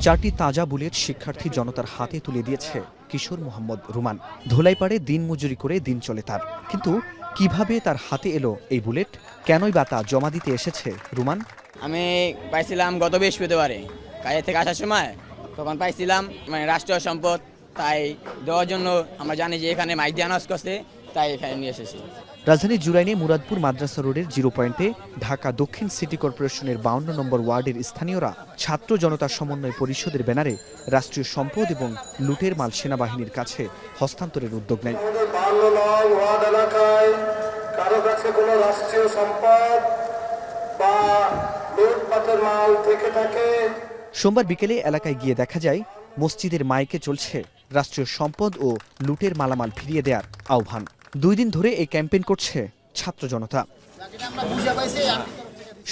4টি তাজা বুলেট শিক্ষার্থী জনতার হাতে তুলে দিয়েছে কিশোর মোহাম্মদ রুমান। ধোলাইপাড়ে দিন মজুরি করে দিন চলে তার, কিন্তু কিভাবে তার হাতে এলো এই বুলেট, কেনই বা তা জমা দিতে এসেছে রুমান? আমি পাইছিলাম গত বৃহস্পতিবারে কাজের থেকে আসার সময়, তখন পাইছিলাম রাষ্ট্রীয় সম্পদ, তাই দেওয়ার জন্য আমরা জানি যে এখানে মাইক দিয়ে আনাউন্স করছে, তাই এখানে নিয়ে এসেছি। রাজধানীর জুরাইনে মুরাদপুর মাদ্রাসা রোডের 0 পয়েন্টে ঢাকা দক্ষিণ সিটি কর্পোরেশনের 52 নম্বর ওয়ার্ডের স্থানীয়রা ছাত্র জনতা সমন্বয় পরিষদের ব্যানারে রাষ্ট্রীয় সম্পদ এবং লুটের মাল সেনাবাহিনীর কাছে হস্তান্তরের উদ্যোগ নেয়। কারো কাছে কোনো রাষ্ট্রীয় সম্পদ বা লুটপাটের মাল থেকে থাকে। সোমবার বিকেলে এলাকায় গিয়ে দেখা যায় মসজিদের মাইকে চলছে রাষ্ট্রীয় সম্পদ ও লুটের মালামাল ফিরিয়ে দেওয়ার আহ্বান। 2 দিন ধরে এই ক্যাম্পেইন করছে ছাত্র জনতা।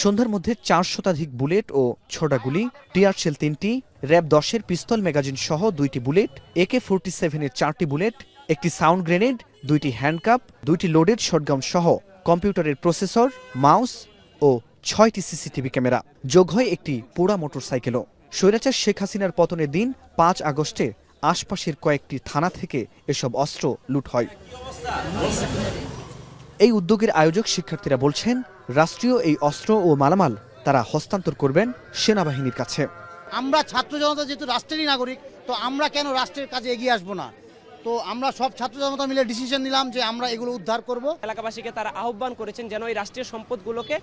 সন্ধ্যার মধ্যে 4 শতাধিক বুলেট ও ছোড়া গুলি, টিয়ারশেল 3টি, র্যাব 10-এর পিস্তল ম্যাগাজিন সহ 2টি বুলেট, AK-47-এর 4টি বুলেট, একটি সাউন্ড গ্রেনেড, 2টি হ্যান্ডকাপ, 2টি লোডেড শটগান সহ কম্পিউটারের প্রসেসর, মাউস ও 6টি সিসিটিভি ক্যামেরা, যোগ হয় একটি পোড়া মোটরসাইকেলও। স্বৈরাচার শেখ হাসিনার পতনের দিন 5 আগস্টে আশপাশের কয়েকটি থানা থেকে এসব অস্ত্র লুট হয়। এই উদ্যোগের আয়োজক শিক্ষার্থীরা বলছেন, রাষ্ট্রীয় এই অস্ত্র ও মালামাল তারা হস্তান্তর করবেন সেনাবাহিনীর কাছে। আমরা ছাত্র জনতা যেহেতু রাষ্ট্রেরই নাগরিক, তো আমরা কেন রাষ্ট্রের কাজে এগিয়ে আসবো না? তো আমরা সব ছাত্র জনতা মিলে ডিসিশন নিলাম যে আমরা এগুলো উদ্ধার করব। এলাকাবাসীকে তারা আহ্বান করেছেন যেন এই রাষ্ট্রীয় সম্পদগুলোকে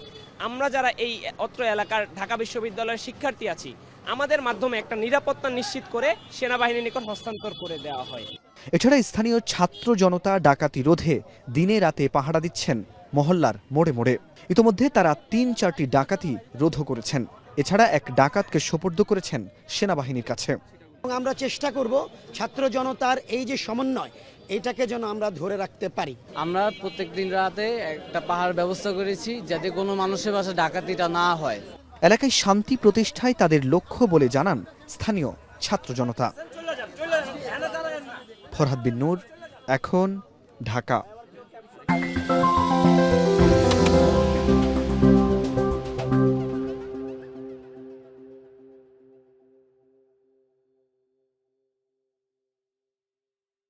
আমরা যারা এই অত্র এলাকার ঢাকা বিশ্ববিদ্যালয়ের শিক্ষার্থী আছি, আমাদের মাধ্যমে একটা নিরাপত্তা নিশ্চিত করে সেনাবাহিনীর নিকট হস্তান্তর করে দেওয়া হয়। এছাড়া স্থানীয় ছাত্র জনতা ডাকাতি রোধে দিনে রাতে পাহারা দিচ্ছেন মহল্লার মোড়ে মোড়ে। ইতোমধ্যে তারা 3-4টি ডাকাতি রোধ করেছেন। এছাড়া এক ডাকাতকে সোপর্দ করেছেন সেনাবাহিনীর কাছে। আমরা চেষ্টা করব ছাত্র জনতার এই যে সমন্বয়, এটাকে যেন আমরা ধরে রাখতে পারি। আমরা প্রত্যেক দিন রাতে একটা পাহাড় ব্যবস্থা করেছি যাতে কোনো মানুষের বাসা ডাকাতিটা না হয়। এলাকায় শান্তি প্রতিষ্ঠায় তাদের লক্ষ্য বলে জানান স্থানীয় ছাত্র জনতা। ফরহাদ বিন নূর, এখন, ঢাকা।